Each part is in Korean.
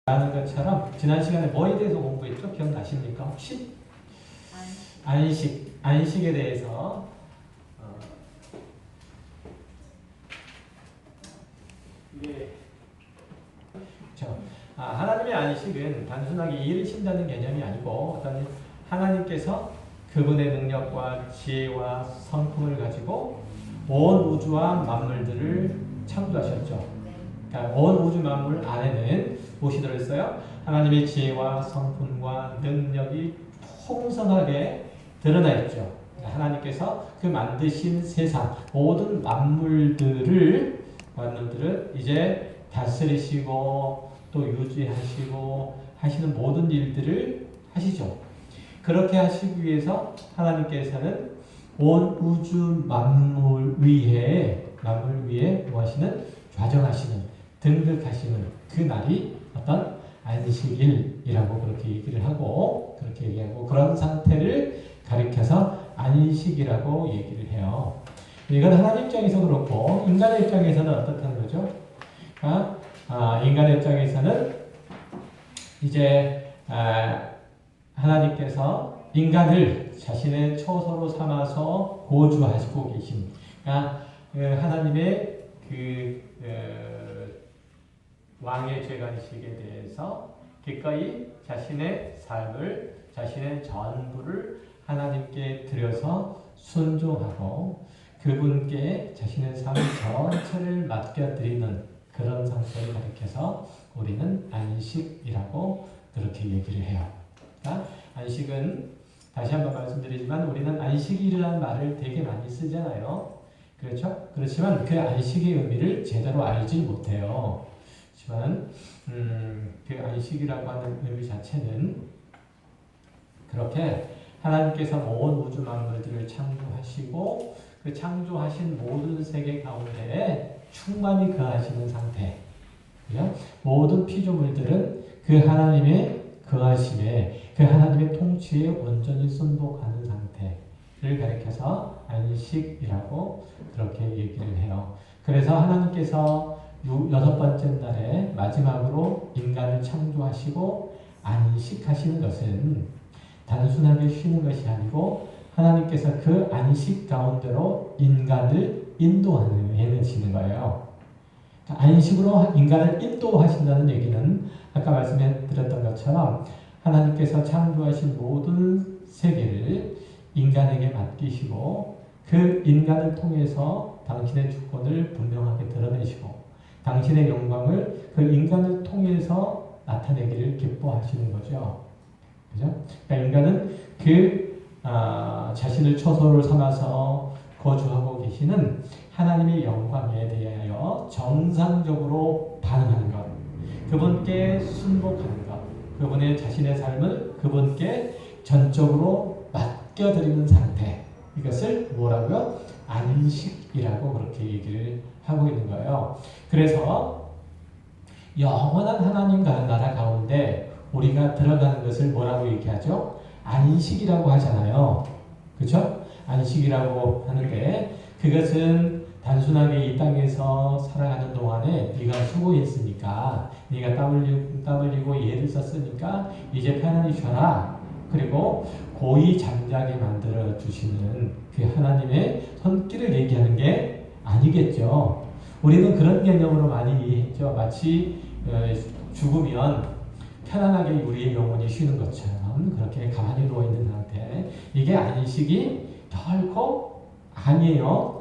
라는 것처럼 지난 시간에 뭐에 대해서 공부했죠? 기억나십니까? 혹시? 안식에 대해서 이게 하나님의 안식은 단순하게 일을 쉰다는 개념이 아니고 어떤 하나님께서 그분의 능력과 지혜와 성품을 가지고 온 우주와 만물들을 창조하셨죠. 그러니까 온 우주 만물 안에는 무엇이 들어있어요? 하나님의 지혜와 성품과 능력이 풍성하게 드러나 있죠. 하나님께서 그 만드신 세상 모든 만물들을 이제 다스리시고 또 유지하시고 하시는 모든 일들을 하시죠. 그렇게 하시기 위해서 하나님께서는 온 우주 만물 위에 뭐 하시는? 좌정하시는, 등극하시는 그 날이 어떤 안식일이라고 그렇게 얘기를 하고, 그렇게 얘기하고, 그런 상태를 가리켜서 안식이라고 얘기를 해요. 이건 하나님 입장에서 그렇고, 인간의 입장에서는 어떻다는 거죠? 인간의 입장에서는 이제 하나님께서 인간을 자신의 처소로 삼아서 고주하시고 계신, 하나님의 왕의 죄관식에 대해서 기꺼이 자신의 삶을, 자신의 전부를 하나님께 드려서 순종하고 그분께 자신의 삶 전체를 맡겨드리는 그런 상태를 가리켜서 우리는 안식이라고 그렇게 얘기를 해요. 안식은 다시 한번 말씀드리지만 우리는 안식일이라는 말을 되게 많이 쓰잖아요. 그렇죠? 그렇지만 그 안식의 의미를 제대로 알지 못해요. 하지만 그 안식이라고 하는 의미 자체는 그렇게 하나님께서 온 우주 만물들을 창조하시고 그 창조하신 모든 세계 가운데에 충만히 거하시는 상태. 모든 피조물들은 그 하나님의 거하심에, 그 하나님의 통치에 온전히 순복하는 상태를 가리켜서 안식이라고 그렇게 얘기를 해요. 그래서 하나님께서 여섯 번째 날에 마지막으로 인간을 창조하시고 안식하시는 것은 단순하게 쉬는 것이 아니고 하나님께서 그 안식 가운데로 인간을 인도하시는 거예요. 안식으로 인간을 인도하신다는 얘기는 아까 말씀드렸던 것처럼 하나님께서 창조하신 모든 세계를 인간에게 맡기시고 그 인간을 통해서 당신의 주권을 분명하게 드러내시고 당신의 영광을 그 인간을 통해서 나타내기를 기뻐하시는 거죠. 그죠? 그러니까 인간은 자신을 처소를 삼아서 거주하고 계시는 하나님의 영광에 대하여 정상적으로 반응하는 것, 그분께 순복하는 것, 그분의 자신의 삶을 그분께 전적으로 맡겨드리는 상태, 이것을 뭐라고요? 안식이라고 그렇게 얘기를 하고 있는 거예요. 그래서 영원한 하나님 나라 가운데 우리가 들어가는 것을 뭐라고 얘기하죠? 안식이라고 하잖아요. 그렇죠? 안식이라고 하는데 그것은 단순하게 이 땅에서 살아가는 동안에 네가 수고했으니까 네가 땀 흘리고 애를 썼으니까 이제 편안히 쉬어라. 그리고 고이 잠자게 만들어 주시는 그 하나님의 손길을 얘기하는 게 아니겠죠. 우리는 그런 개념으로 많이 이해했죠. 마치 죽으면 편안하게 우리의 영혼이 쉬는 것처럼 그렇게 가만히 누워있는 상태. 이게 안식이 결코 아니에요.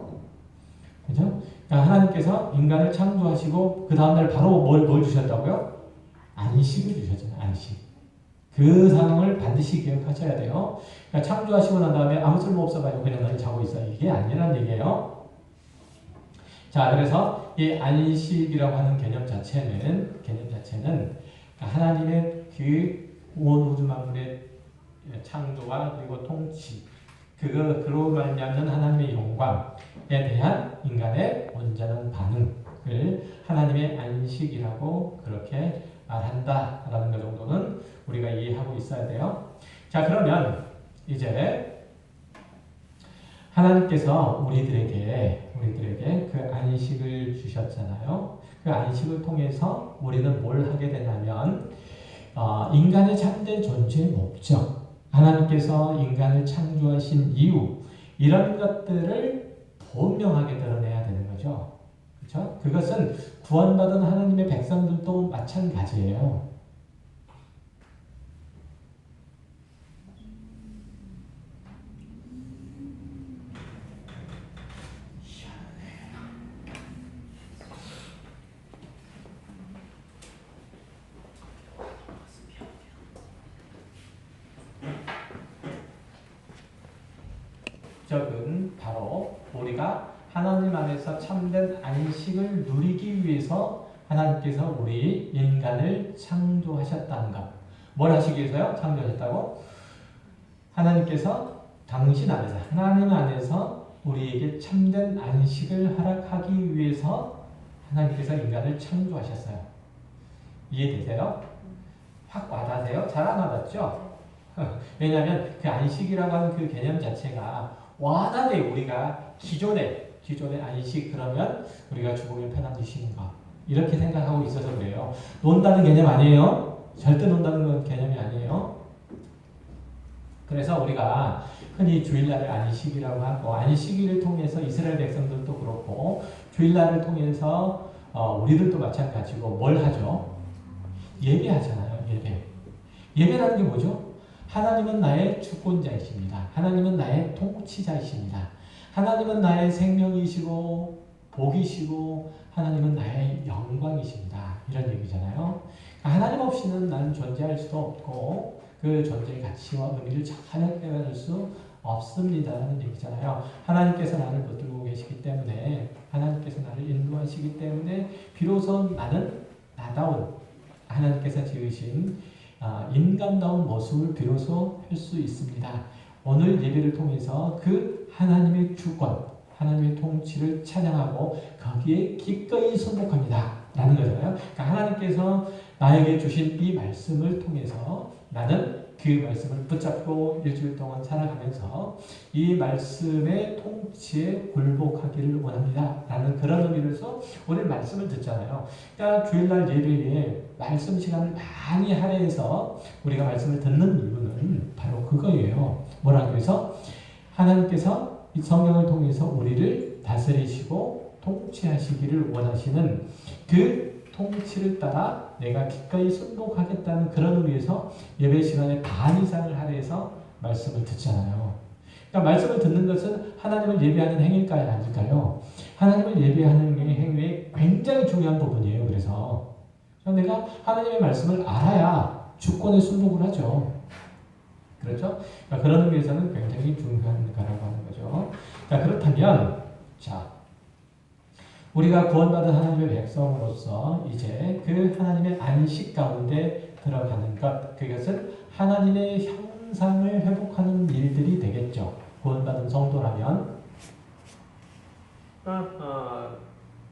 그죠? 그러니까 하나님께서 인간을 창조하시고 그 다음날 바로 뭘 주셨다고요? 안식을 주셨잖아요. 안식. 그 상황을 반드시 기억하셔야 돼요. 그러니까 창조하시고 난 다음에 아무 쓸모 없어가지고 그냥 너희 자고 있어. 이게 아니란 얘기예요. 자, 그래서 이 안식이라고 하는 개념 자체는 하나님의 그 온 우주 만물의 창조와 그리고 통치, 그로 말미암는 하나님의 영광에 대한 인간의 온전한 반응을 하나님의 안식이라고 그렇게 말한다라는 것 정도는 우리가 이해하고 있어야 돼요. 자, 그러면 이제 하나님께서 우리들에게 그 안식을 주셨잖아요. 그 안식을 통해서 우리는 뭘 하게 되냐면 인간의 참된 존재의 목적, 하나님께서 인간을 창조하신 이유, 이런 것들을 분명하게 드러내야 되는 거죠. 그렇죠? 그것은 구원받은 하나님의 백성들도 마찬가지예요. 적은 바로 우리가 하나님 안에서 참된 안식을 누리기 위해서 하나님께서 우리 인간을 창조하셨다는 것. 뭘 하시기 위해서요? 창조하셨다고? 하나님께서 당신 안에서, 하나님 안에서 우리에게 참된 안식을 허락하기 위해서 하나님께서 인간을 창조하셨어요. 이해되세요? 확 와닿으세요? 잘 안 와닿죠? 왜냐하면 그 안식이라고 하는 그 개념 자체가 와닿게 우리가 기존의 안식, 그러면 우리가 죽으면 편안히 쉬는 거, 이렇게 생각하고 있어서 그래요. 논다는 개념 아니에요. 절대 논다는 건 개념이 아니에요. 그래서 우리가 흔히 주일날을 안식이라고 하고, 안식일을 통해서 이스라엘 백성들도 그렇고 주일날을 통해서 우리들도 마찬가지고 뭘 하죠? 예배하잖아요. 예배라는 게 뭐죠? 하나님은 나의 주권자이십니다. 하나님은 나의 통치자이십니다. 하나님은 나의 생명이시고 복이시고 하나님은 나의 영광이십니다. 이런 얘기잖아요. 하나님 없이는 나는 존재할 수도 없고 그 존재의 가치와 의미를 전혀 깨달을 수 없습니다라는 얘기잖아요. 하나님께서 나를 붙들고 계시기 때문에, 하나님께서 나를 인도하시기 때문에 비로소 나는 나다운 하나님께서 지으신 인간다운 모습을 비로소 할 수 있습니다. 오늘 예배를 통해서 그 하나님의 주권, 하나님의 통치를 찬양하고 거기에 기꺼이 순복합니다 라는 거잖아요. 그러니까 하나님께서 나에게 주신 이 말씀을 통해서 나는 그 말씀을 붙잡고 일주일 동안 살아가면서 이 말씀의 통치에 굴복하기를 원합니다 라는 그런 의미로서 오늘 말씀을 듣잖아요. 그러니까 주일날 예배에 말씀 시간을 많이 할애해서 우리가 말씀을 듣는 이유는 바로 그거예요. 뭐라고 해서 하나님께서 이 성경을 통해서 우리를 다스리시고 통치하시기를 원하시는 그 통치를 따라 내가 기꺼이 순복하겠다는 그런 의미에서 예배 시간에 반 이상을 할애해서 말씀을 듣잖아요. 그러니까 말씀을 듣는 것은 하나님을 예배하는 행위일까요? 아닐까요? 하나님을 예배하는 행위의 굉장히 중요한 부분이에요. 그래서 내가 하나님의 말씀을 알아야 주권에 순복을 하죠. 그렇죠? 그러니까 그런 의미에서는 굉장히 중요한 거라고 하는 거죠. 자, 그렇다면 우리가 구원받은 하나님의 백성으로서 이제 그 하나님의 안식 가운데 들어가는 것, 그것은 하나님의 형상을 회복하는 일들이 되겠죠. 구원받은 성도라면.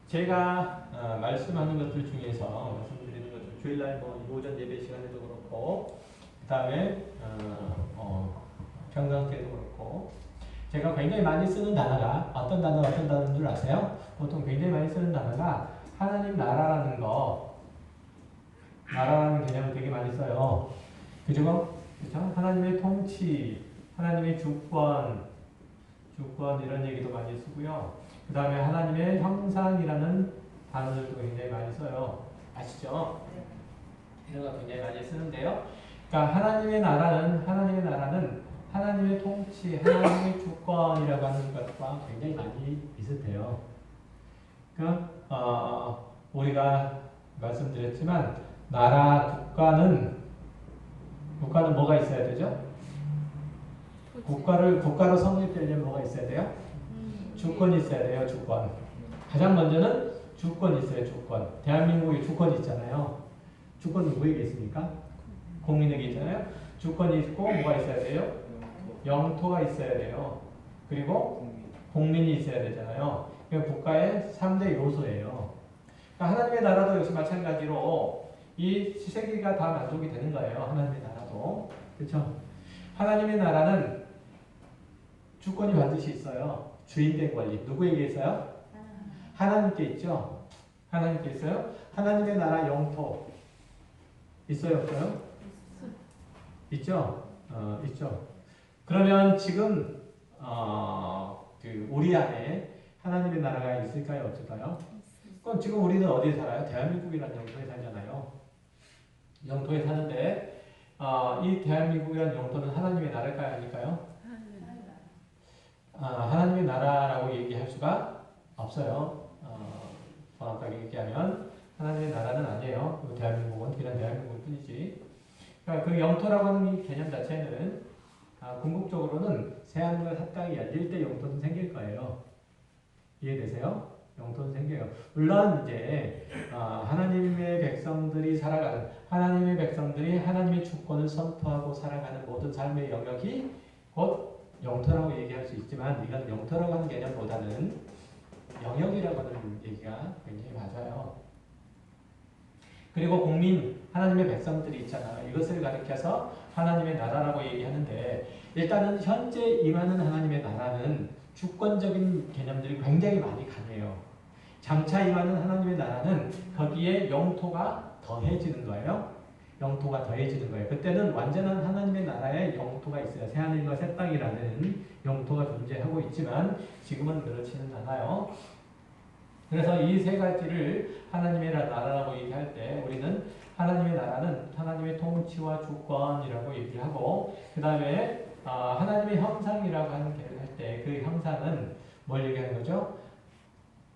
제가 말씀하는 것들 중에서 말씀드리는 것들, 주일날 오전 예배 시간에도 그렇고 그 다음에 평상시에도 그렇고 제가 굉장히 많이 쓰는 단어가 어떤 단어인 줄 아세요? 보통 굉장히 많이 쓰는 단어가 하나님 나라라는 나라라는 개념을 되게 많이 써요. 그죠? 하나님의 통치, 하나님의 주권 이런 얘기도 많이 쓰고요. 그 다음에 하나님의 형상이라는 단어들도 굉장히 많이 써요. 아시죠? 이런 거 굉장히 많이 쓰는데요. 그러니까 하나님의 나라는 하나님의 통치, 하나님의 주권이라고 하는 것과 굉장히 많이 비슷해요. 우리가 말씀드렸지만 나라, 국가는 뭐가 있어야 되죠? 국가로 성립되려면 뭐가 있어야 돼요? 주권이 있어야 돼요. 주권. 가장 먼저는 주권이 있어요. 주권. 대한민국에 주권이 있잖아요. 주권 누구에게 있습니까? 국민에게 있잖아요. 주권이 있고 뭐가 있어야 돼요? 영토가 있어야 돼요. 그리고 국민이 있어야 되잖아요. 국가의 3대 요소예요. 그러니까 하나님의 나라도 역시 마찬가지로 이 세계가 다 만족이 되는 거예요. 하나님의 나라도. 그렇죠? 하나님의 나라는 주권이 반드시 있어요. 주인된 권리. 누구에게 있어요? 하나님께 있죠. 하나님께 있어요. 하나님의 나라 영토 있어요, 없어요? 있죠? 있죠. 그러면 지금 우리 안에 하나님의 나라가 있을까요? 없을까요? 그럼 지금 우리는 어디에 살아요? 대한민국이라는 영토에 살잖아요. 영토에 사는데 이 대한민국이라는 영토는 하나님의 나라일까요? 아닐까요? 하나님의 나라라고 얘기할 수가 없어요. 정확하게 얘기하면 하나님의 나라는 아니에요. 대한민국은 그냥 대한민국일 뿐이지. 그러니까 그 영토라고 하는 이 개념 자체는 궁극적으로는 새하늘과 새 땅이 열릴 때 영토는 생길 거예요. 이해되세요? 영토는 생겨요. 물론 이제 하나님의 백성들이 살아가는 하나님의 백성들이 하나님의 주권을 선포하고 살아가는 모든 삶의 영역이 곧 영토라고 얘기할 수 있지만 이건 영토라고 하는 개념보다는 영역이라고 하는 얘기가 굉장히 맞아요. 그리고 국민, 하나님의 백성들이 있잖아요. 이것을 가리켜서 하나님의 나라라고 얘기하는데 일단은 현재 임하는 하나님의 나라는 주권적인 개념들이 굉장히 많이 강해요. 장차 임하는 하나님의 나라는 거기에 영토가 더해지는 거예요. 영토가 더해지는 거예요. 그때는 완전한 하나님의 나라에 영토가 있어요. 새하늘과 새 땅이라는 영토가 존재하고 있지만 지금은 그렇지는 않아요. 그래서 이 세 가지를 하나님의 나라라고 얘기할 때 우리는 하나님의 나라는 하나님의 통치와 주권이라고 얘기를 하고 그 다음에 하나님의 형상이라고 하는 개를 할 때 그 형상은 뭘 얘기하는 거죠?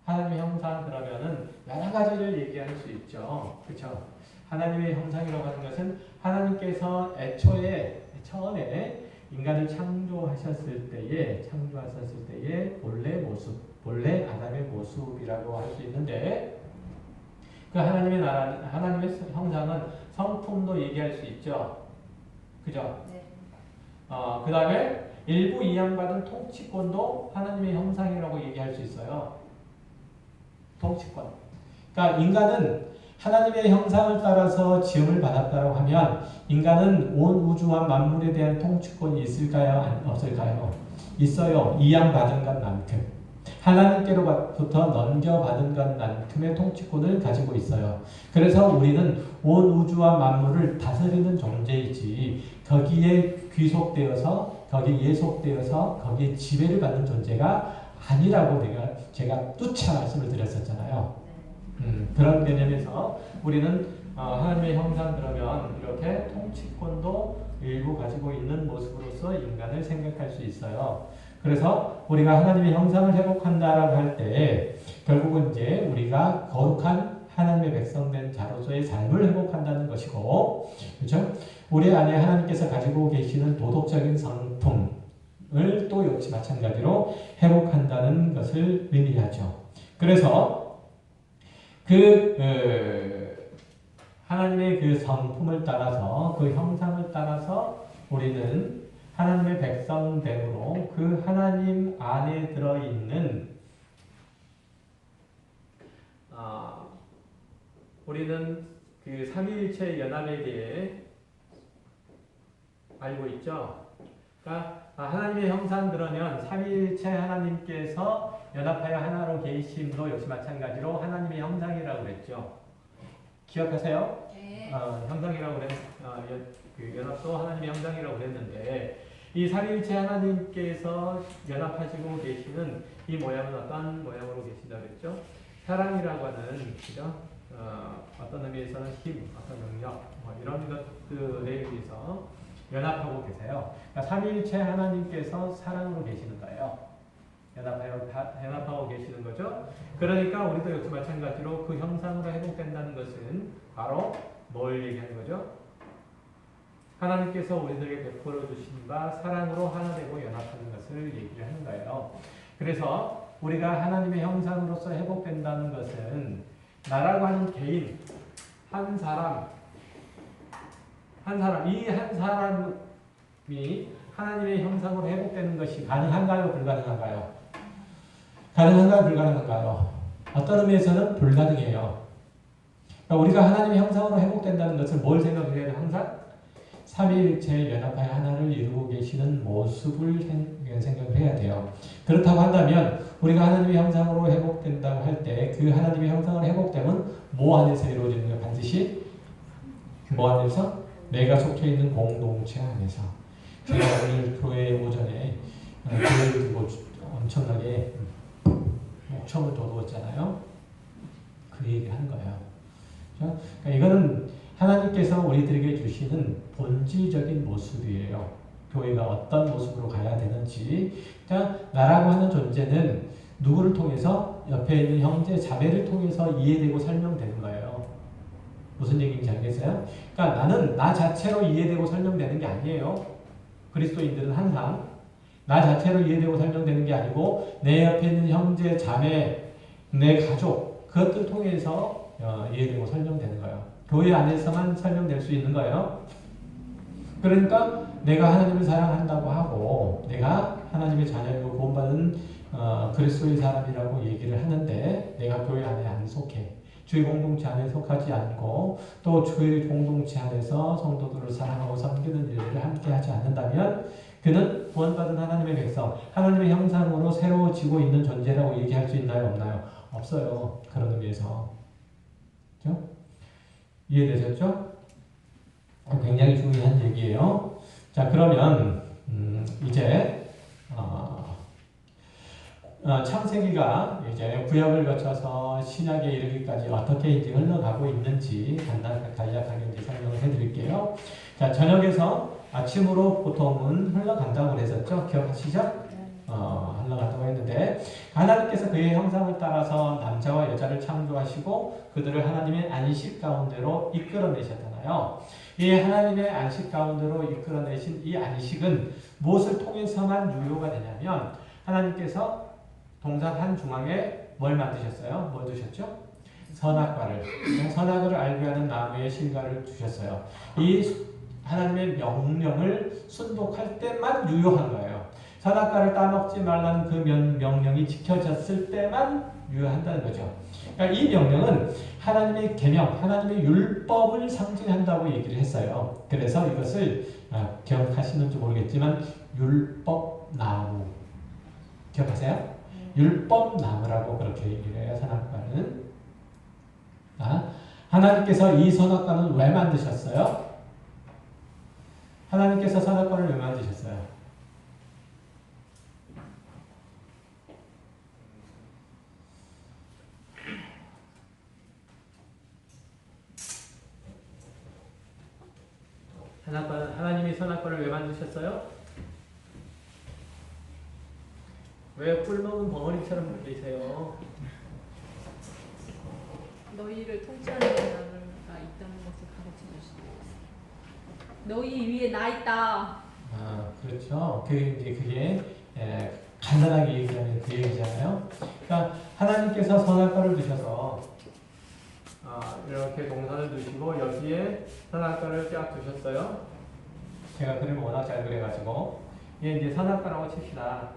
하나님의 형상 그러면은 여러 가지를 얘기할 수 있죠. 그렇죠? 하나님의 형상이라고 하는 것은 하나님께서 애초에 처음에 인간을 창조하셨을 때의 본래 모습, 본래 아담의 모습이라고 할 수 있는데 그 하나님의 나라, 하나님의 형상은 성품도 얘기할 수 있죠. 그죠? 네. 그 다음에 일부 이양받은 통치권도 하나님의 형상이라고 얘기할 수 있어요. 통치권. 그러니까 인간은 하나님의 형상을 따라서 지음을 받았다고 하면 인간은 온 우주와 만물에 대한 통치권이 있을까요? 없을까요? 있어요. 이양받은 것만큼. 하나님께로부터 넘겨받은 것만큼의 통치권을 가지고 있어요. 그래서 우리는 온 우주와 만물을 다스리는 존재이지 거기에 귀속되어서 거기에 예속되어서 거기에 지배를 받는 존재가 아니라고 제가 뚜차 말씀을 드렸었잖아요. 그런 개념에서 우리는 하나님의 형상 그러면 이렇게 통치권도 일부 가지고 있는 모습으로서 인간을 생각할 수 있어요. 그래서 우리가 하나님의 형상을 회복한다라고 할 때 결국은 이제 우리가 거룩한 하나님의 백성된 자로서의 삶을 회복한다는 것이고, 그렇죠? 우리 안에 하나님께서 가지고 계시는 도덕적인 성품을 또 역시 마찬가지로 회복한다는 것을 의미하죠. 그래서 하나님의 그 성품을 따라서 그 형상을 따라서 우리는 하나님의 백성됨으로 그 하나님 안에 들어있는 우리는 그 삼위일체 연합에 대해 알고 있죠. 그러니까 하나님의 형상 그러면 삼위일체 하나님께서 연합하여 하나로 계심도 역시 마찬가지로 하나님의 형상이라고 그랬죠. 기억하세요? 네. 형상이라고 그 연합도 하나님의 형상이라고 그랬는데 이 삼위일체 하나님께서 연합하시고 계시는 이 모양은 어떤 모양으로 계신다고 그랬죠? 사랑이라고 하는, 그죠? 어떤 의미에서는 힘, 어떤 능력, 이런 것들에 의해서 연합하고 계세요. 그러니까 삼위일체 하나님께서 사랑으로 계시는 거예요. 연합하고 계시는 거죠. 그러니까 우리도 역시 마찬가지로 그 형상으로 회복된다는 것은 바로 뭘 얘기하는 거죠? 하나님께서 우리들에게 베풀어 주신 바 사랑으로 하나 되고 연합하는 것을 얘기를 하는 거예요. 그래서 우리가 하나님의 형상으로서 회복된다는 것은 나라고 하는 개인, 한 사람, 이 한 사람이 하나님의 형상으로 회복되는 것이 가능한가요? 불가능한가요? 가능한가요? 불가능한가요? 어떤 의미에서는 불가능해요. 그러니까 우리가 하나님의 형상으로 회복된다는 것을 뭘 생각해야 돼요? 항상 삼위일체 연합하여 하나를 이루고 계시는 모습을 생각을 해야 돼요. 그렇다고 한다면 우리가 하나님의 형상으로 회복된다고 할 때 그 하나님의 형상으로 회복되면 뭐 안에서 이루어지는 거예요? 반드시 뭐 안에서? 내가 속해 있는 공동체 안에서. 제가 오늘 교회 오전에 교회를 두고 엄청나게 목청을 돋웠잖아요. 그 얘기를 하는 거예요. 그러니까 이거는 하나님께서 우리들에게 주시는 본질적인 모습이에요. 교회가 어떤 모습으로 가야 되는지. 그러니까 나라고 하는 존재는 누구를 통해서? 옆에 있는 형제, 자매를 통해서 이해되고 설명되는 거예요. 무슨 얘기인지 알겠어요? 그러니까 나는 나 자체로 이해되고 설명되는 게 아니에요. 그리스도인들은 항상 나 자체로 이해되고 설명되는 게 아니고 내 옆에 있는 형제, 자매, 내 가족 그것들 통해서 이해되고 설명되는 거예요. 교회 안에서만 설명될 수 있는 거예요. 그러니까 내가 하나님을 사랑한다고 하고 내가 하나님의 자녀이고 구원받은 그리스도의 사람이라고 얘기를 하는데 내가 교회 안에 안 속해. 주의 공동체 안에 속하지 않고 또 주의 공동체 안에서 성도들을 사랑하고 섬기는 일들을 함께 하지 않는다면 그는 구원받은 하나님의 백성, 하나님의 형상으로 새로워지고 있는 존재라고 얘기할 수 있나요? 없나요? 없어요. 그런 의미에서. 그렇죠? 이해되셨죠? 굉장히 중요한 얘기예요. 자, 그러면 이제 창세기가 이제 구약을 거쳐서 신약에 이르기까지 어떻게 이제 흘러가고 있는지 간략하게 이제 설명을 해드릴게요. 자, 저녁에서 아침으로 보통은 흘러간다고 그랬었죠. 기억하시죠? 흘러간다고 했는데 하나님께서 그의 형상을 따라서 남자와 여자를 창조하시고 그들을 하나님의 안식 가운데로 이끌어내셨잖아요. 이 하나님의 안식 가운데로 이끌어내신 이 안식은 무엇을 통해서만 유효가 되냐면 하나님께서 동산 한 중앙에 뭘 만드셨어요? 뭘 두셨죠? 선악과를. 선악을 알게 하는 나무의 실과를 두셨어요. 이 하나님의 명령을 순복할 때만 유효한 거예요. 선악과를 따먹지 말라는 그 명령이 지켜졌을 때만 유효한다는 거죠. 그러니까 이 명령은 하나님의 계명, 하나님의 율법을 상징한다고 얘기를 했어요. 그래서 이것을 기억하시는지 모르겠지만 율법나무 기억하세요? 율법나무라고 그렇게 얘기를 해요. 선악과는. 하나님께서 이 선악과는 왜 만드셨어요? 하나님께서 선악과를 왜 만드셨어요? 하나님이 선악과를 왜 만드셨어요? 왜 꿀먹은 벙어리처럼 들리세요? 너희를 통치하는 나라가 있다는 것을 가르쳐 주시고 너희 위에 나 있다. 그렇죠. 그게 간단하게 얘기하면 그 얘기잖아요. 그러니까 하나님께서 선악과를 두셔서 이렇게 동산을 두시고 여기에 선악과를 쫙 두셨어요. 제가 그림을 워낙 잘 그려가지고 이게 선악과라고 칩시다.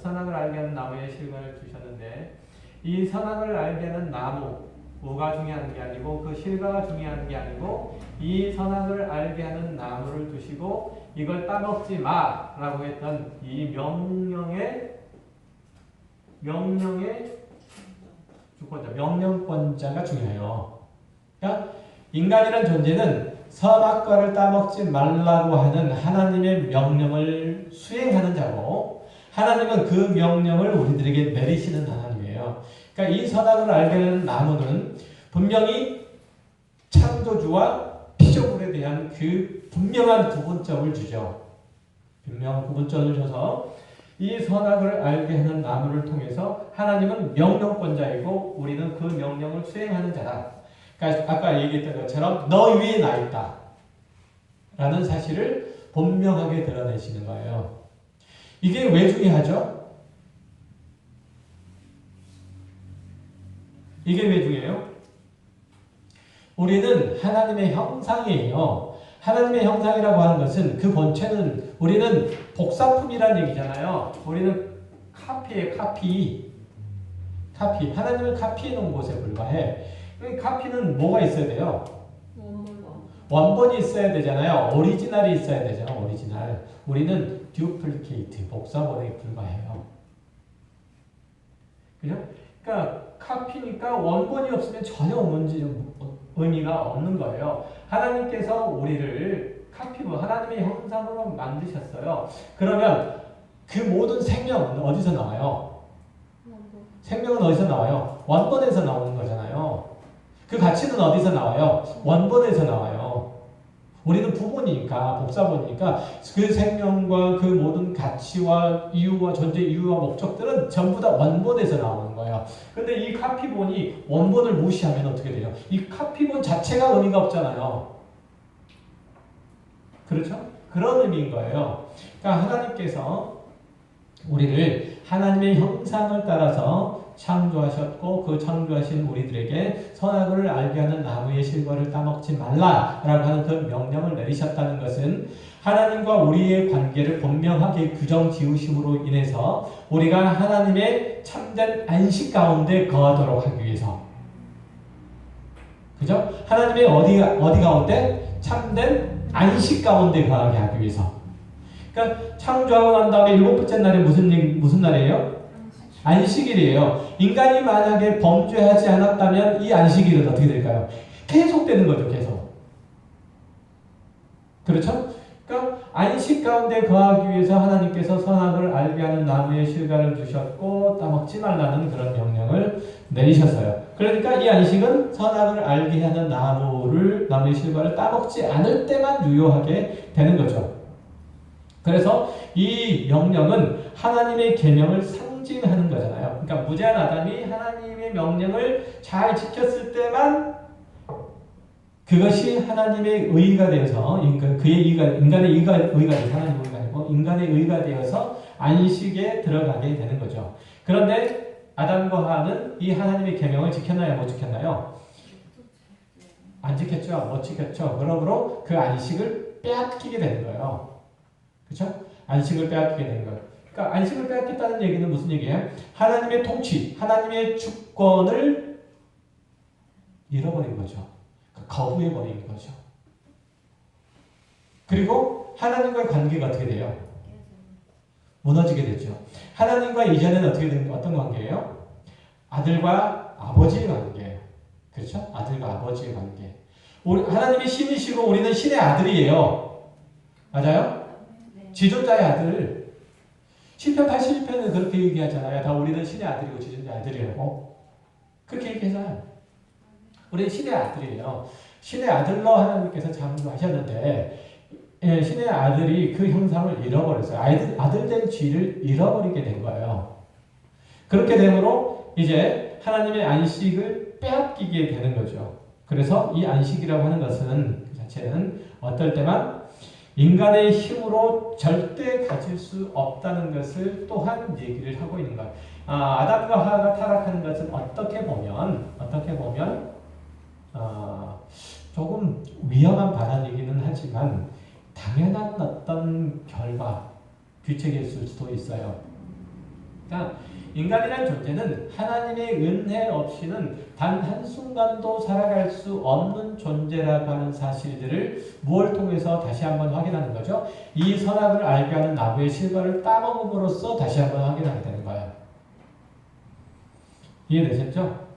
선악을 알게 하는 나무의 실과를 주셨는데 이 선악을 알게 하는 나무가 중요한 게 아니고 그 실과가 중요한 게 아니고 이 선악을 알게 하는 나무를 두시고 이걸 따먹지 마라고 했던 이 명령의 주권자, 명령권자가 중요해요. 그러니까 인간이란 존재는 선악과를 따먹지 말라고 하는 하나님의 명령을 수행하는 자고 하나님은 그 명령을 우리들에게 내리시는 하나님이에요. 그러니까 이 선악을 알게 하는 나무는 분명히 창조주와 피조물에 대한 그 분명한 구분점을 주죠. 분명한 구분점을 줘서 이 선악을 알게 하는 나무를 통해서 하나님은 명령권자이고 우리는 그 명령을 수행하는 자다. 그러니까 아까 얘기했던 것처럼 너 위에 나 있다 라는 사실을 분명하게 드러내시는 거예요. 이게 왜 중요하죠? 이게 왜 중요해요? 우리는 하나님의 형상이에요. 하나님의 형상이라고 하는 것은 그 본체는 우리는 복사품이라는 얘기잖아요. 우리는 카피예요. 카피. 하나님을 카피해 놓은 것에 불과해. 카피는 뭐가 있어야 돼요? 원본이 있어야 되잖아요. 오리지널이 있어야 되잖아요. 오리지널. 우리는 듀플리케이트, 복사본에 불과해요. 그죠? 그러니까 카피니까 원본이 없으면 전혀 의미가 없는 거예요. 하나님께서 우리를 카피본 하나님의 형상으로 만드셨어요. 그러면 그 모든 생명은 어디서 나와요? 생명은 어디서 나와요? 원본에서 나오는 거잖아요. 그 가치는 어디서 나와요? 원본에서 나와요. 우리는 부분이니까, 복사본이니까 그 생명과 그 모든 가치와 이유와 존재 이유와 목적들은 전부 다 원본에서 나오는 거예요. 근데 이 카피본이 원본을 무시하면 어떻게 돼요? 이 카피본 자체가 의미가 없잖아요. 그렇죠? 그런 의미인 거예요. 그러니까 하나님께서 우리를 하나님의 형상을 따라서 창조하셨고 그 창조하신 우리들에게 선악을 알게 하는 나무의 실과를 따먹지 말라라고 하는 그 명령을 내리셨다는 것은 하나님과 우리의 관계를 분명하게 규정 지으심으로 인해서 우리가 하나님의 참된 안식 가운데 거하도록 하기 위해서, 그죠? 하나님의 어디 가운데? 참된 안식 가운데 거하게 하기 위해서. 그러니까 창조하고 난 다음에 일곱 번째 날이 무슨 날이에요? 안식일이에요. 인간이 만약에 범죄하지 않았다면 이 안식일은 어떻게 될까요? 계속되는 거죠. 계속. 그렇죠? 그러니까 안식 가운데 거하기 위해서 하나님께서 선악을 알게 하는 나무의 실과를 주셨고 따먹지 말라는 그런 명령을 내리셨어요. 그러니까 이 안식은 선악을 알게 하는 나무의 실과를 따먹지 않을 때만 유효하게 되는 거죠. 그래서 이 명령은 하나님의 계명을 상징하는 거잖아요. 그러니까 무죄한 아담이 하나님의 명령을 잘 지켰을 때만 그것이 하나님의 의가 되어서 인간의 의가 되어서 하나님의 의가 아니고 인간의 의가 되어서 안식에 들어가게 되는 거죠. 그런데 아담과 하와는 이 하나님의 계명을 지켰나요? 못 지켰나요? 안 지켰죠. 못 지켰죠. 그러므로 그 안식을 빼앗기게 되는 거예요. 그렇죠? 안식을 빼앗기게 된 거예요. 그러니까 안식을 빼앗겼다는 얘기는 무슨 얘기예요? 하나님의 통치, 하나님의 주권을 잃어버린 거죠. 거부해버린 거죠. 그리고 하나님과의 관계가 어떻게 돼요? 무너지게 되죠. 하나님과 이전에는 어떤 관계예요? 아들과 아버지의 관계. 그렇죠? 아들과 아버지의 관계. 하나님이 신이시고 우리는 신의 아들이에요. 맞아요? 지존자의 아들. 시편 81편은 그렇게 얘기하잖아요. 다 우리는 신의 아들이고 지존자의 아들이라고. 그렇게 얘기하잖아요. 우리는 신의 아들이에요. 신의 아들로 하나님께서 창조하셨는데 신의 아들이 그 형상을 잃어버렸어요. 아들된 쥐를 잃어버리게 된 거예요. 그렇게 되므로 이제 하나님의 안식을 빼앗기게 되는 거죠. 그래서 이 안식이라고 하는 것은 그 자체는 어떨 때만 인간의 힘으로 절대 가질 수 없다는 것을 또한 얘기를 하고 있는 거예요. 아담과 하와가 타락하는 것은 어떻게 보면 조금 위험한 발언이기는 하지만 당연한 어떤 결과, 규칙일 수도 있어요. 그러니까 인간이라는 존재는 하나님의 은혜 없이는 단 한순간도 살아갈 수 없는 존재라고 하는 사실들을 무엇을 통해서 다시 한번 확인하는 거죠? 이 선악을 알게 하는 나무의 실과를 따먹음으로써 다시 한번 확인하게 되는 거예요. 이해되셨죠?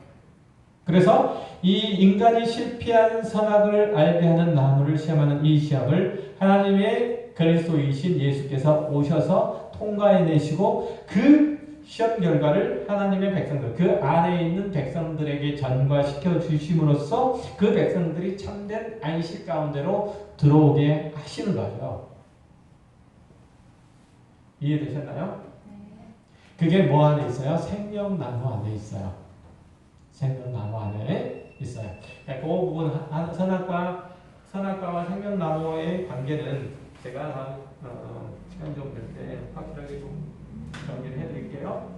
그래서 이 인간이 실패한 선악을 알게 하는 나무를 시험하는 이 시험을 하나님의 그리스도이신 예수께서 오셔서 통과해내시고 그 시험 결과를 하나님의 백성들, 그 안에 있는 백성들에게 전가시켜 주심으로써 그 백성들이 참된 안식 가운데로 들어오게 하시는 거죠. 이해되셨나요? 그게 뭐 안에 있어요? 생명나무 안에 있어요. 생명나무 안에 있어요. 그 부분 선악과와 생명나무의 관계는 제가 다음 시간 좀 될 때 확실하게 좀 정리를 해드릴게요.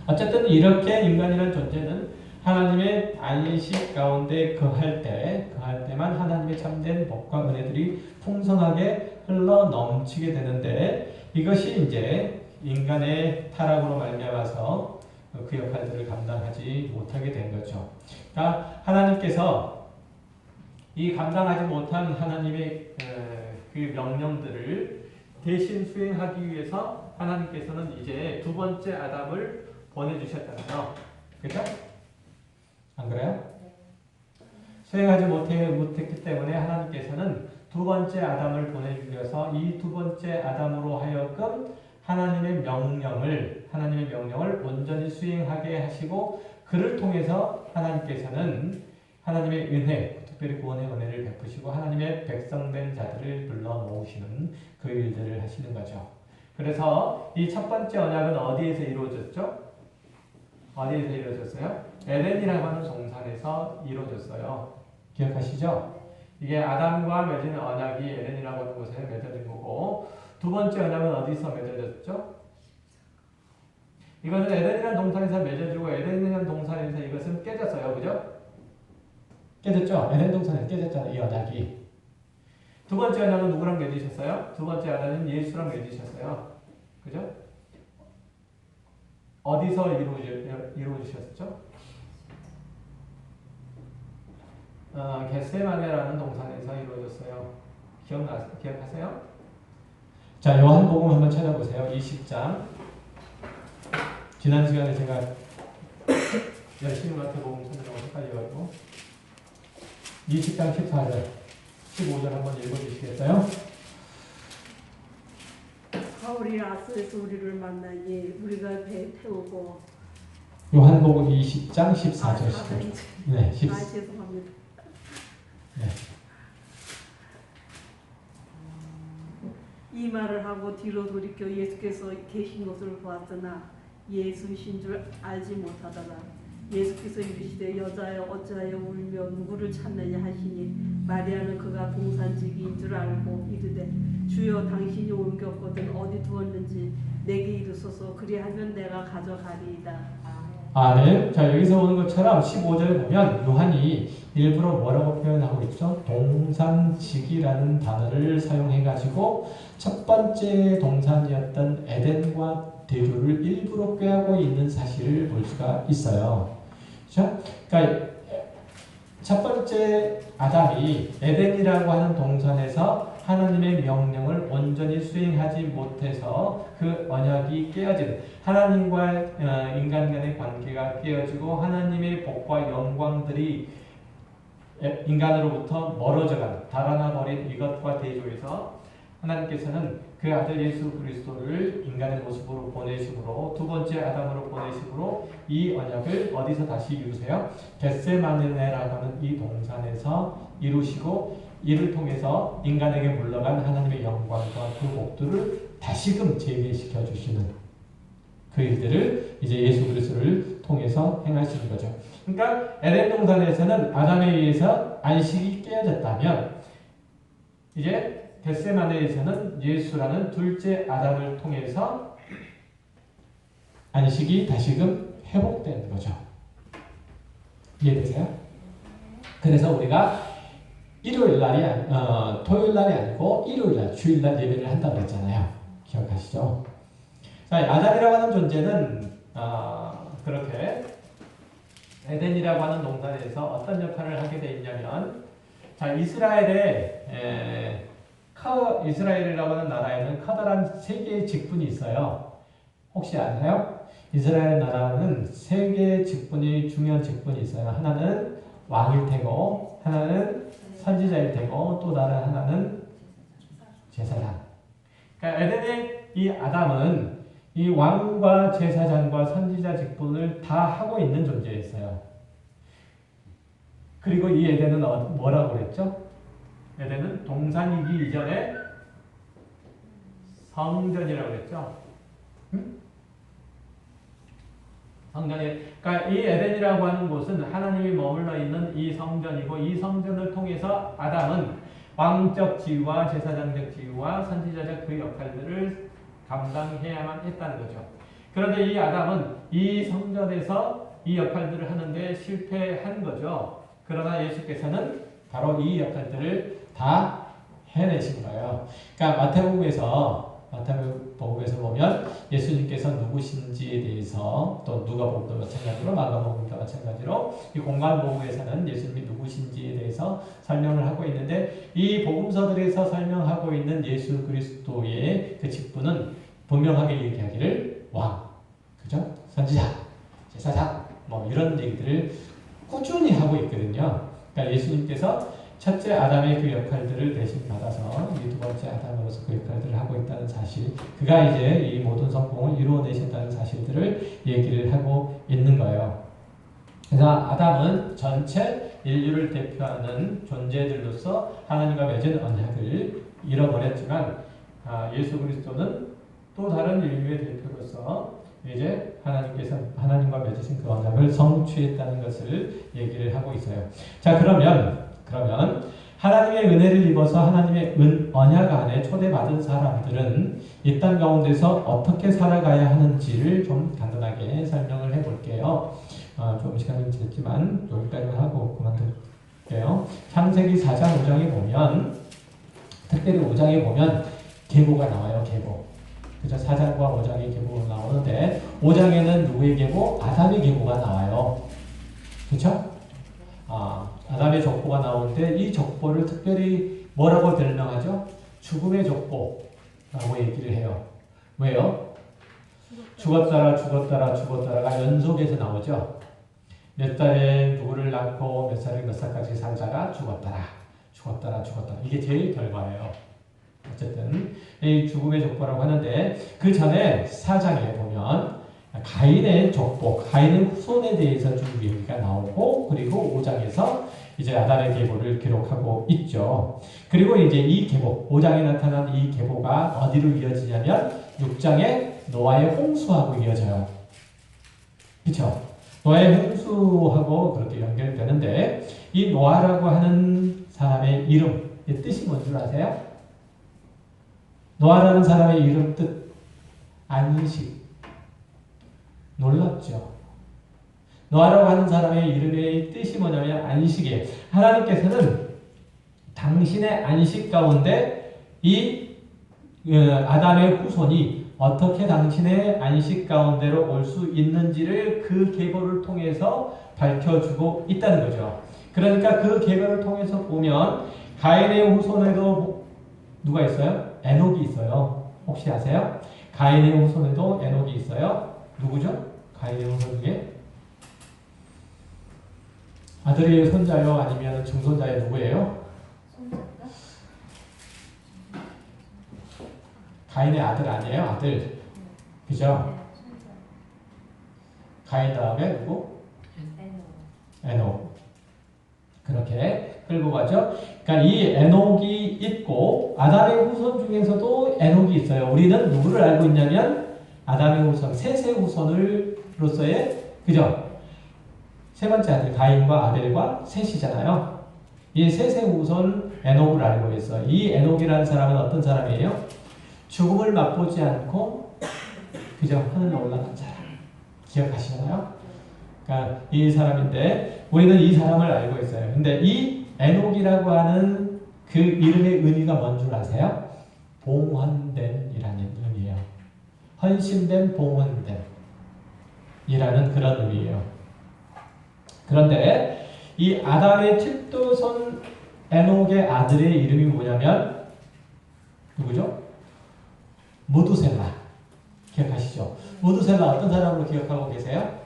어쨌든 이렇게 인간이라는 존재는 하나님의 안식 가운데 거할 때만 하나님의 참된 복과 은혜들이 풍성하게 흘러 넘치게 되는데 이것이 이제 인간의 타락으로 말미암아서 그 역할들을 감당하지 못하게 된 거죠. 그러니까 하나님께서 이 감당하지 못한 하나님의 그 명령들을 대신 수행하기 위해서 하나님께서는 이제 두 번째 아담을 보내주셨잖아요. 그렇죠? 안 그래요? 수행하지 못했기 때문에 하나님께서는 두 번째 아담을 보내주셔서 이 두 번째 아담으로 하여금 하나님의 명령을 온전히 수행하게 하시고 그를 통해서 하나님께서는 하나님의 은혜, 특별히 구원의 은혜를 베푸시고 하나님의 백성된 자들을 불러 모으시는 그 일들을 하시는 거죠. 그래서 이 첫 번째 언약은 어디에서 이루어졌죠? 어디에서 이루어졌어요? 에덴이라고 하는 동산에서 이루어졌어요. 기억하시죠? 이게 아담과 맺은 언약이 에덴이라고 하는 곳에 맺어진 거고 두 번째 언약은 어디서 맺어졌죠? 이것은 에덴이라는 동산에서 맺어지고 에덴이라는 동산에서 이것은 깨졌어요. 그죠? 깨졌죠? 에덴 동산에서 깨졌잖아요. 이 언약이. 두 번째 언약은 누구랑 맺으셨어요? 두 번째 언약은 예수랑 맺으셨어요. 그죠? 어디서 이루어지셨죠? 겟세마네라는 동산에서 이루어졌어요. 기억하세요? 자, 요한복음 한번 찾아보세요. 20장. 지난 시간에 제가 열심히 마태복음 찾으려고 헷갈려가지고 20장 14절, 15절 한번 읽어주시겠어요? 가을이 아스에서 우리를 만나니 우리가 배 태우고 요한복음 20장 14절, 15절. 네, 죄송합니다. 네. 이 말을 하고 뒤로 돌이켜 예수께서 계신 것을 보았으나 예수이신 줄 알지 못하다가 예수께서 이르시되 여자여 어찌하여 울며 누구를 찾느냐 하시니 마리아는 그가 동산지기인 줄 알고 이르되 주여 당신이 옮겼거든 어디 두었는지 내게 이르소서 그리하면 내가 가져가리이다. 네. 자, 여기서 보는 것처럼 15절에 보면 요한이 일부러 뭐라고 표현하고 있죠? 동산지기라는 단어를 사용해가지고 첫 번째 동산이었던 에덴과 대조를 일부러 꾀하고 있는 사실을 볼 수가 있어요. 그렇죠? 그러니까 첫 번째 아담이 에덴이라고 하는 동산에서 하나님의 명령을 온전히 수행하지 못해서 그 언약이 깨어진 하나님과 인간 간의 관계가 깨어지고 하나님의 복과 영광들이 인간으로부터 멀어져간 달아나 버린 이것과 대조해서 하나님께서는 그 아들 예수 그리스도를 인간의 모습으로 보내심으로 두 번째 아담으로 보내심으로 이 언약을 어디서 다시 이루세요? 겟세마네라고 하는 이 동산에서 이루시고 이를 통해서 인간에게 물러간 하나님의 영광과 그 복들을 다시금 재개시켜 주시는 그 일들을 이제 예수 그리스도를 통해서 행하시는 거죠. 그러니까 에덴 동산에서는 아담에 의해서 안식이 깨어졌다면 이제 겟세마네에서는 예수라는 둘째 아담을 통해서 안식이 다시금 회복된 거죠. 이해되세요? 그래서 우리가 토요일 날이 아니고 일요일 날, 주일 날 예배를 한다고 했잖아요. 기억하시죠? 자, 아담이라고 하는 존재는 그렇게 에덴이라고 하는 동산에서 어떤 역할을 하게 돼 있냐면, 자, 이스라엘이라고 하는 나라에는 커다란 세 개의 직분이 있어요. 혹시 아세요? 이스라엘 나라는 세 개의 직분이 중요한 직분이 있어요. 하나는 왕일 테고, 하나는 선지자일 테고, 또 다른 하나는 제사장. 그러니까 에덴의 이 아담은 이 왕과 제사장과 선지자 직분을 다 하고 있는 존재였어요. 그리고 이 에덴은 뭐라고 그랬죠? 에덴은 동산이기 이전에 성전이라고 그랬죠. 성전이, 그러니까 이 에덴이라고 하는 곳은 하나님이 머물러 있는 이 성전이고, 이 성전을 통해서 아담은 왕적 지위와 제사장적 지위와 선지자적 그 역할들을 감당해야만 했다는 거죠. 그런데 이 아담은 이 성전에서 이 역할들을 하는데 실패한 거죠. 그러나 예수께서는 바로 이 역할들을 다 해내신 거예요. 그러니까 마태복음에서 보면 예수님께서 누구신지에 대해서, 또 누가복음도 마찬가지로 마가복음도 마찬가지로 이 공관복음에서는 예수님이 누구신지에 대해서 설명을 하고 있는데, 이 복음서들에서 설명하고 있는 예수 그리스도의 그 직분은 분명하게 얘기하기를 왕, 그죠? 선지자, 제사장, 뭐 이런 얘기들을 꾸준히 하고 있거든요. 그러니까 예수님께서 첫째 아담의 그 역할들을 대신 받아서 이 두 번째 아담으로서 그 역할들을 하고 있다는 사실, 그가 이제 이 모든 성공을 이루어내신다는 사실들을 얘기를 하고 있는 거예요. 그래서 아담은 전체 인류를 대표하는 존재들로서 하나님과 맺은 언약을 잃어버렸지만 예수 그리스도는 또 다른 인류의 대표로서 이제 하나님과 맺으신 그 언약을 성취했다는 것을 얘기를 하고 있어요. 자, 그러면 하나님의 은혜를 입어서 하나님의 언약 안에 초대받은 사람들은 이 땅 가운데서 어떻게 살아가야 하는지를 좀 간단하게 설명을 해볼게요. 좀 시간이 지났지만 여기까지만 하고 그만둘게요. 창세기 4장 5장에 보면, 특별히 5장에 보면 계보가 나와요. 계보. 그죠? 4장과 5장의 계보가 나오는데 5장에는 누구의 계보? 아담의 계보가 나와요. 그렇죠? 아담의 족보가 나오는데 이 족보를 특별히 뭐라고 별명하죠? 죽음의 족보라고 얘기를 해요. 왜요? 죽었다가 연속해서 나오죠. 몇 달에 누구를 낳고 몇 살에 몇 살까지 살다가 죽었다라. 이게 제일 결과예요. 어쨌든 이 죽음의 족보라고 하는데 그 전에 4장에 보면 가인의 족보, 가인의 후손에 대해서 좀 얘기가 나오고, 그리고 5장에서 이제 아담의 계보를 기록하고 있죠. 그리고 이제 이 계보, 5장에 나타난 이 계보가 어디로 이어지냐면 6장에 노아의 홍수하고 이어져요. 그렇죠? 노아의 홍수하고 그렇게 연결되는데, 이 노아라고 하는 사람의 이름, 뜻이 뭔 줄 아세요? 노아라는 사람의 이름 뜻, 안식. 놀랍죠? 노아라고 하는 사람의 이름의 뜻이 뭐냐면 안식이에요. 하나님께서는 당신의 안식 가운데 이 아담의 후손이 어떻게 당신의 안식 가운데로 올 수 있는지를 그 계보를 통해서 밝혀주고 있다는 거죠. 그러니까 그 계보를 통해서 보면 가인의 후손에도 누가 있어요? 에녹이 있어요. 혹시 아세요? 가인의 후손에도 에녹이 있어요. 누구죠? 가인의 후손 중에 아들이에요, 손자요, 아니면 증손자요, 누구예요? 손자인가? 가인의 아들 아니에요? 아들. 그죠? 가인 다음에 누구? 에녹. 그렇게 끌고 가죠. 그러니까 이 에녹이 있고, 아담의 후손 중에서도 에녹이 있어요. 우리는 누구를 알고 있냐면 아담의 후손, 셋의 후손으로서의, 그죠? 세 번째 아들 가인과 아벨과 셋이잖아요. 이 셋의 후손 에녹을 알고 있어. 이 에녹이라는 사람은 어떤 사람이에요? 죽음을 맛보지 않고 그저 하늘로 올라간 사람. 기억하시나요? 그러니까 이 사람인데 우리는 이 사람을 알고 있어요. 근데 이 에녹이라고 하는 그 이름의 의미가 뭔 줄 아세요? 봉헌된이라는 의미예요. 헌신된, 봉헌된 이라는 그런 의미예요. 그런데 이 아담의 7도손 에녹의 아들의 이름이 뭐냐면 누구죠? 무두셀라. 기억하시죠? 무두셀라 어떤 사람으로 기억하고 계세요?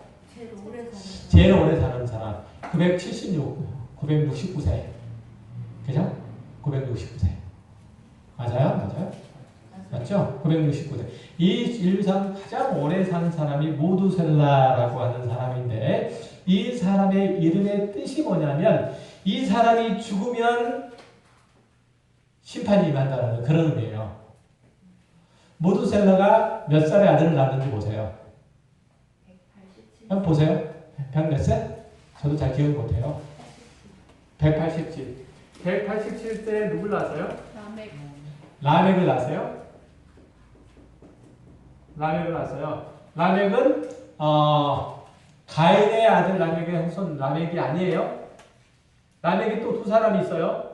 제일 오래 사는 사람. 969세. 그죠? 969세. 맞아요? 맞죠? 969세. 이 인류상 가장 오래 산 사람이 무두셀라라고 하는 사람인데, 이 사람의 이름의 뜻이 뭐냐면 이 사람이 죽으면 심판이 임한다는 그런 의미예요. 무두셀라가 몇 살의 아들을 낳았는지 보세요. 187. 한번 보세요. 100 몇 세? 저도 잘 기억 못해요. 187. 187세에 누굴 낳았어요? 라멕을 낳았어요. 라멕은 가인의 아들 라멕의 후손 라멕이 아니에요. 라멕이 또 두 사람이 있어요.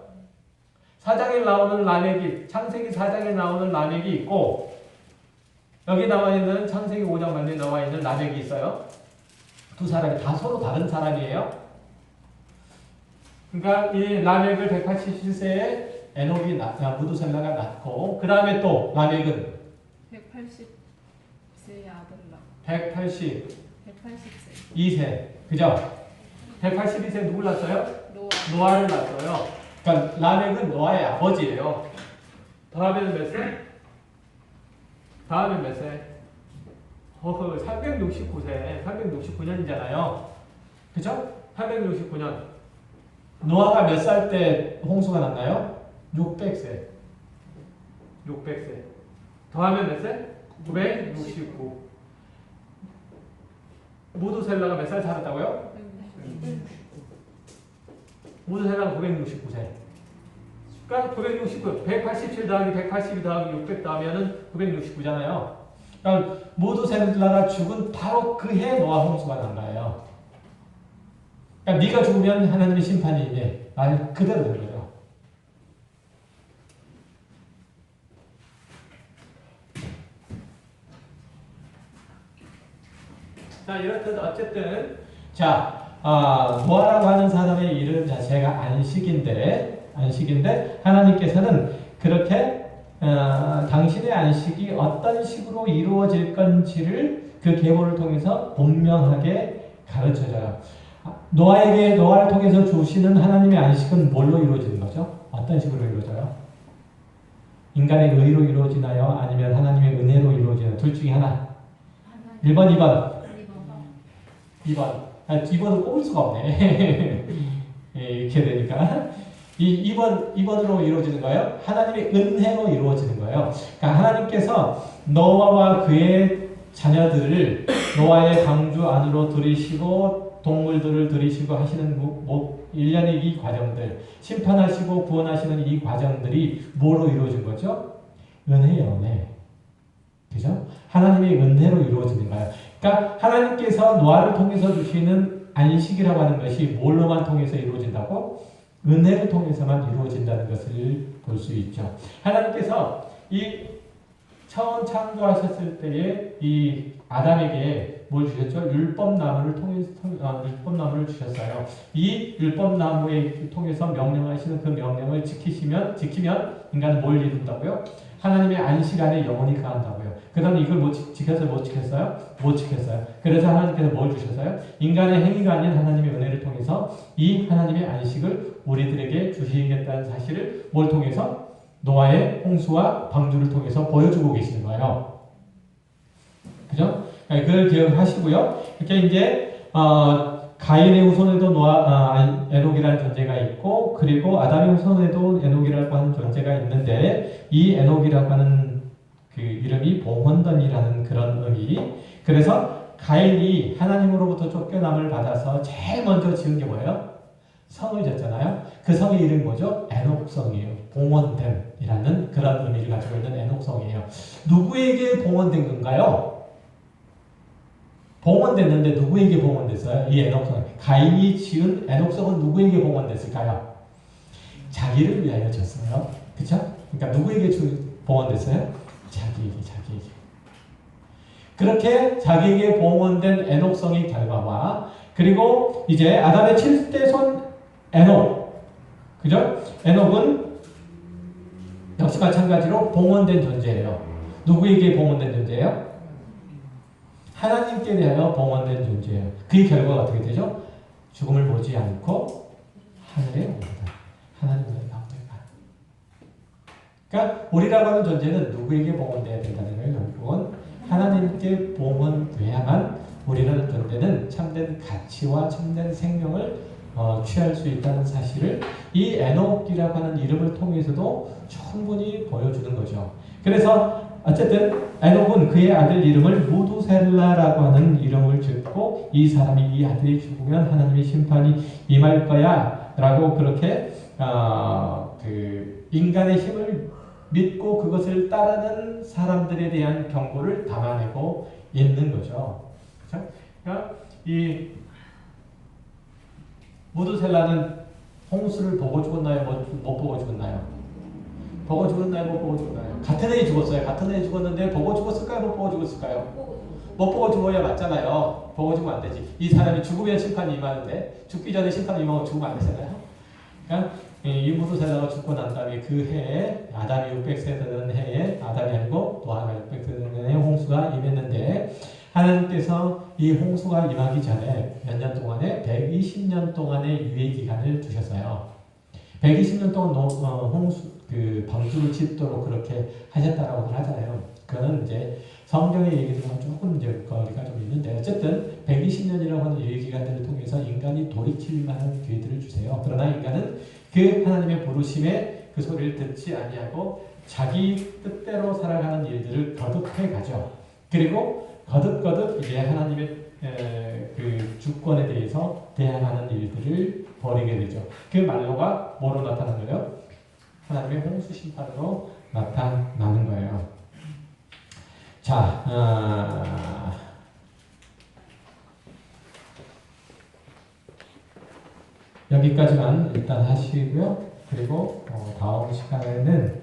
4장에 나오는 라멕이, 창세기 4장에 나오는 라멕이 있고, 여기 나와 있는 창세기 5장 말에 나와 있는 라멕이 있어요. 두 사람이 다 서로 다른 사람이에요. 그러니까 이 라멕을 187세에 에녹이 무두셀라가 낳고, 그 다음에 또 라멕은 180세의 아들 낳고 182세. 180세 그죠? 182세 누굴 낳았어요? 노아를 낳았어요. 그러니까 라멕은 노아의 아버지예요. 다음에는 몇 세? 다음에 몇 세? 369세. 369년이잖아요. 그죠? 369년. 노아가 몇 살 때 홍수가 났나요? 600세. 600세. 더하면 몇 세? 969. 모두셀라가 몇 살 살았다고요? 모두셀라가 969세. 그러니까 969, 187 더하기 182 더하기 600 더하면은 969잖아요. 그러니까 모두셀라가 죽은 바로 그 해 노아 홍수가 난 거예요. 그러니까 네가 죽으면 하나님의 심판이 이제 말 그대로 되는 거예요. 자, 이렇듯 어쨌든 노아라고 하는 사람의 이름 자체가 안식인데 하나님께서는 그렇게 당신의 안식이 어떤 식으로 이루어질 건지를 그 계보를 통해서 분명하게 가르쳐줘요. 노아를 통해서 주시는 하나님의 안식은 뭘로 이루어지는 거죠? 어떤 식으로 이루어져요? 인간의 의로 이루어지나요? 아니면 하나님의 은혜로 이루어지나요? 둘 중에 하나. 1번, 2번. 2번을 꼽을 수가 없네. 이렇게 되니까. 2번으로 이루어지는 거예요. 하나님의 은혜로 이루어지는 거예요. 그러니까 하나님께서 노아와 그의 자녀들을 노아의 방주 안으로 들이시고 동물들을 들이시고 하시는 일련의 이 과정들, 심판하시고 구원하시는 이 과정들이 뭐로 이루어진 거죠? 은혜예요, 은혜. 그죠? 하나님의 은혜로 이루어지는 거예요. 그러니까 하나님께서 노아를 통해서 주시는 안식이라고 하는 것이 뭘로만 통해서 이루어진다고? 은혜를 통해서만 이루어진다는 것을 볼 수 있죠. 하나님께서 이 처음 창조하셨을 때에 이 아담에게 뭘 주셨죠? 율법나무를 율법나무를 주셨어요. 이 율법나무에 통해서 명령하시는 그 명령을 지키면 인간은 뭘 이룬다고요? 하나님의 안식 안에 영원히 거한다고요. 그다음 이걸 지켰어요? 못 지켰어요? 못 지켰어요. 그래서 하나님께서 뭘 주셨어요? 인간의 행위가 아닌 하나님의 은혜를 통해서 이 하나님의 안식을 우리들에게 주시겠다는 사실을 뭘 통해서? 노아의 홍수와 방주를 통해서 보여주고 계시는 거예요. 그죠? 그걸 기억하시고요. 이렇게 이제 가인의 후손에도 에녹이라는 존재가 있고, 그리고 아담의 후손에도 에녹이라고 하는 존재가 있는데, 이 에녹이라고 하는 그 이름이 봉헌던이라는 그런 의미. 그래서 가인이 하나님으로부터 쫓겨남을 받아서 제일 먼저 지은 게 뭐예요? 성을 졌잖아요. 그 성의 이름이 뭐죠? 에녹성이에요. 봉헌됨이라는 그런 의미를 가지고 있는 에녹성이에요. 누구에게 봉헌된 건가요? 봉헌됐는데 누구에게 봉헌됐어요? 이 에녹성. 가인이 지은 에녹성은 누구에게 봉헌됐을까요? 자기를 위하여 졌어요. 그쵸? 그러니까 누구에게 봉헌됐어요? 자기에게. 그렇게 자기에게 봉헌된 에녹성의 결과와, 그리고 이제 아담의 7대 손 에녹. 그죠? 에녹은 역시 마찬가지로 봉헌된 존재예요. 누구에게 봉헌된 존재예요? 하나님께 대하여 봉헌된 존재예요. 그 결과가 어떻게 되죠? 죽음을 보지 않고 하늘에 오르다. 하나님의 나옵니다. 그러니까 우리라고 하는 존재는 누구에게 봉헌되어야 된다는 거예요. 결국은 하나님께 봉헌돼야만 우리라는 존재는 참된 가치와 참된 생명을 취할 수 있다는 사실을 이 에녹이라고 하는 이름을 통해서도 충분히 보여주는 거죠. 그래서 어쨌든 에녹은 그의 아들 이름을 무두셀라라고 하는 이름을 짓고, 이 사람이 이 아들이 죽으면 하나님의 심판이 임할 거야 라고 그렇게 그 인간의 힘을 믿고 그것을 따르는 사람들에 대한 경고를 담아내고 있는 거죠. 그렇죠? 그러니까 이 무두셀라는 홍수를 보고 죽었나요? 못 보고 죽었나요? 보고 죽었나요? 못 보고 죽었나요? 같은 해에 죽었어요. 같은 해에 죽었는데 보고 죽었을까요? 못 보고 죽었을까요? 못 보고 죽어야 맞잖아요. 보고 죽으면 안 되지. 이 사람이 죽으면 심판이 임하는데 죽기 전에 심판이 임하고 죽으면 안 되잖아요. 그러니까 이 무두셀라가 죽고 난 다음에 그 해에 아담이 600세 되는 해에 아담이 아니고 노아가 600세 되는 해에 홍수가 임했는데, 하나님께서 이 홍수가 임하기 전에 몇 년 동안에 120년 동안의 유예 기간을 두셨어요. 120년 동안 홍수 그 방주를 짓도록 그렇게 하셨다라고 하잖아요. 그거는 이제 성경의 얘기들과 조금 이제 거리가 좀 있는데 어쨌든 120년이라고 하는 유예 기간들을 통해서 인간이 돌이킬 만한 기회들을 주세요. 그러나 인간은 그 하나님의 부르심에 그 소리를 듣지 아니하고 자기 뜻대로 살아가는 일들을 거듭해 가죠. 그리고 거듭 이제 하나님의 그 주권에 대해서 대항하는 일들을 벌이게 되죠. 그 말로가 뭐로 나타나는 거예요? 하나님의 홍수 심판으로 나타나는 거예요. 자, 여기까지만 일단 하시고요. 그리고 다음 시간에는